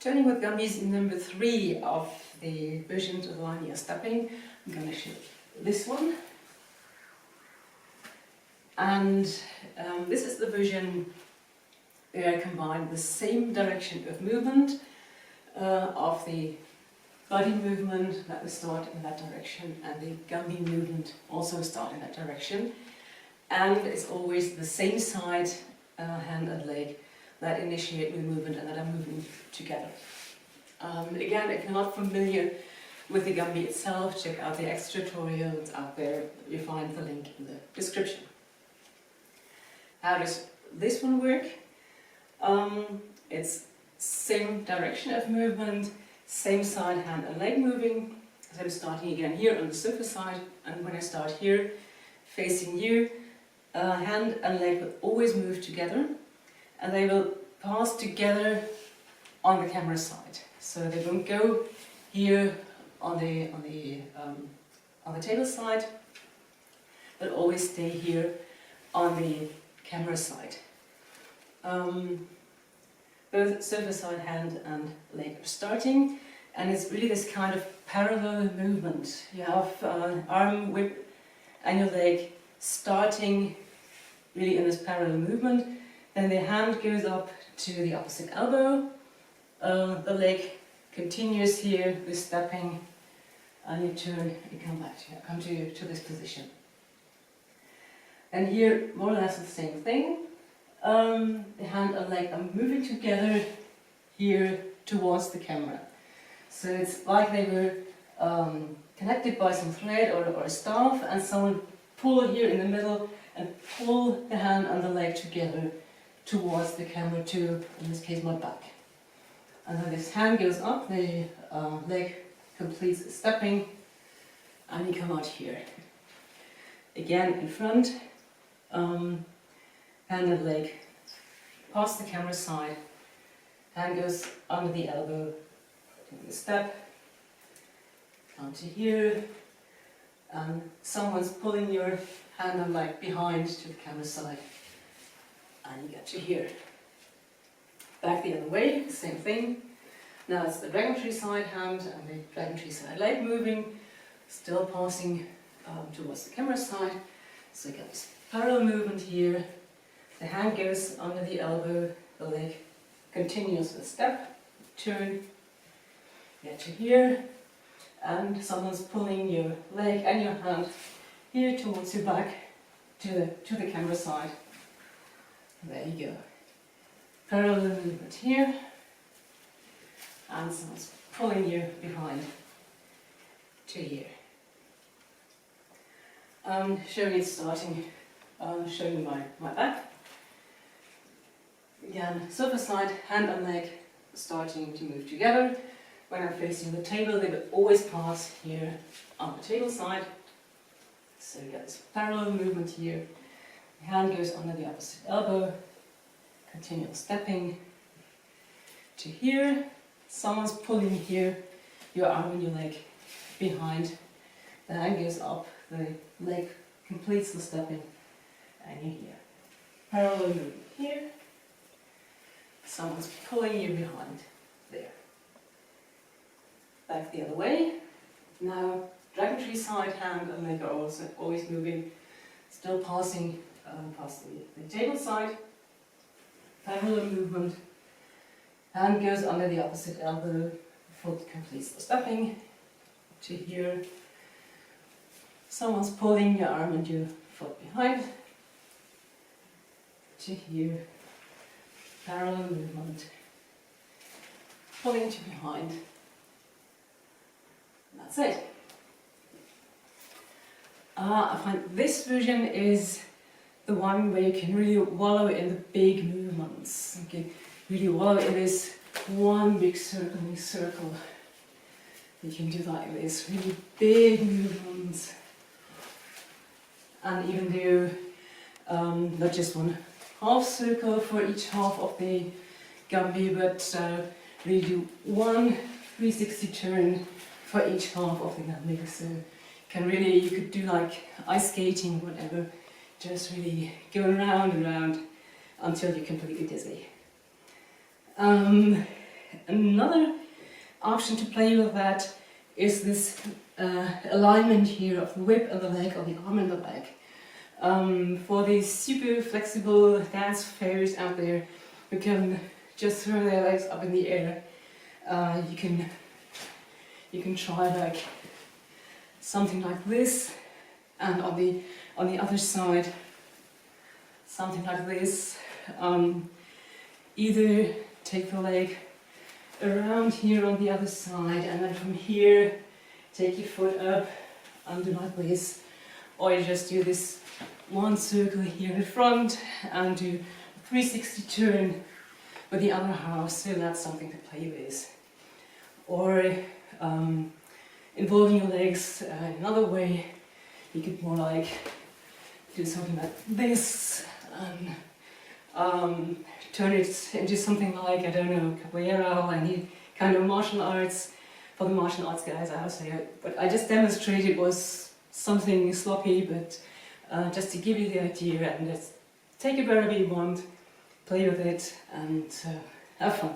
Turning with Gumby's number 3 of the versions of linear stepping. I'm going to show this one. And this is the version where I combine the same direction of movement of the body movement that will start in that direction, and the Gumby movement also start in that direction. And it's always the same side, hand and leg, that initiate the movement and that are moving together. Again, if you're not familiar with the Gumby itself, check out the extra tutorials out there. You find the link in the description. How does this one work? It's same direction of movement, same side, hand and leg moving. So I'm starting again here on the surface side, and when I start here, facing you, hand and leg will always move together, and they will pass together on the camera side. So they won't go here on the table side, but always stay here on the camera side. Both surface side, hand and leg are starting, and it's really this kind of parallel movement. You have arm, whip and your leg starting really in this parallel movement. Then the hand goes up to the opposite elbow, the leg continues here with stepping, and you turn and come to this position. And here, more or less the same thing. The hand and leg are moving together here towards the camera. So it's like they were connected by some thread or a staff, and someone pull here in the middle and pull the hand and the leg together towards the camera to, in this case, my back. And then this hand goes up, the leg completes the stepping, and you come out here. Again in front, hand and leg past the camera side, hand goes under the elbow, taking the step, down to here, and someone's pulling your hand and leg behind to the camera side, and you get to here. Back the other way, same thing. Now it's the dragon tree side hand and the dragon tree side leg moving, still passing towards the camera side. So you get this parallel movement here. The hand goes under the elbow, the leg continues with step, turn, get to here, and someone's pulling your leg and your hand here towards your back to the camera side. There you go. Parallel movement here, and someone's pulling you behind to here. Showing it starting, showing my back. Again, surface side, hand and leg starting to move together. When I'm facing the table, they will always pass here on the table side. So you get this parallel movement here. The hand goes under the opposite elbow, continual stepping to here. Someone's pulling here, your arm and your leg behind. The hand goes up, the leg completes the stepping, and you're here. Parallel movement here. Someone's pulling you behind there. Back the other way. Now, dragon tree side, hand and leg are also always moving, still passing past the table side. Parallel movement. Hand goes under the opposite elbow, foot completes the stepping to here. Someone's pulling your arm and your foot behind to here. Parallel movement, pulling to behind, and that's it. I find this version is the one where you can really wallow in the big movements. You can really wallow in this one big circle. You can do like this, really big movements. And even do not just one half circle for each half of the Gumby, but really do one 360 turn for each half of the Gumby. So you could do like ice skating, whatever, just really go round and round until you're completely dizzy. another option to play with that is this alignment here of the whip and the leg, or the arm and the leg. For these super flexible dance fairies out there who can just throw their legs up in the air, you can try like something like this, and on the other side something like this. Either take the leg around here on the other side, and then from here take your foot up and do like this, or you just do this one circle here in front and do a 360 turn with the other half. So that's something to play with. Or involving your legs in another way, you could more like do something like this and turn it into something like, I don't know, capoeira or any kind of martial arts. For the martial arts guys out there, but I just demonstrated was something sloppy, but just to give you the idea, and just take it wherever you want, play with it, and have fun.